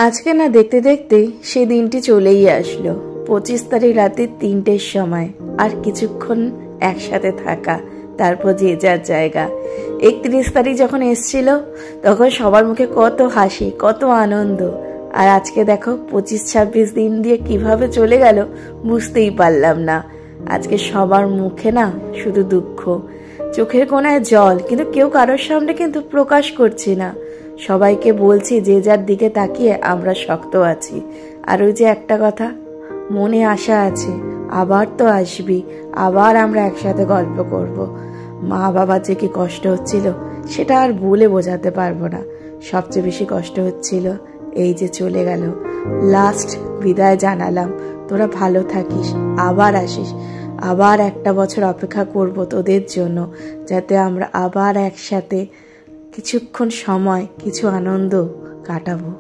আজকে না দেখতে দেখতে সে দিনটি চলেই আসলো। 25 তারিখ রাতে 3টের সময় আর কিছুক্ষণ একসাথে থাকা, তারপর যে যার জায়গা। 31 তারিখ যখন এসছিল তখন সবার মুখে কত হাসি, কত আনন্দ। আর আজকে দেখো 25-26 দিন দিয়ে কিভাবে চলে গেল বুঝতেই পারলাম না। আজকে সবার মুখে না শুধু দুঃখ, চোখের কোণায় জল, কিন্তু কেউ কারোর সামনে কিন্তু প্রকাশ করছি না। সবাইকে বলছি যে যার দিকে তাকিয়ে আমরা শক্ত আছি। আর ওই যে একটা কথা, মনে আশা আছে আবার তো আসবি, আবার আমরা একসাথে গল্প করব। মা বাবার যে কি কষ্ট হচ্ছিল সেটা আর বলে বোঝাতে পারবো না। সবচেয়ে বেশি কষ্ট হচ্ছিল এই যে চলে গেল, লাস্ট বিদায় জানালাম। তোরা ভালো থাকিস, আবার আসিস, আবার একটা বছর অপেক্ষা করব তোদের জন্য, যাতে আমরা আবার একসাথে কিছুক্ষণ সময়, কিছু আনন্দ কাটাবো।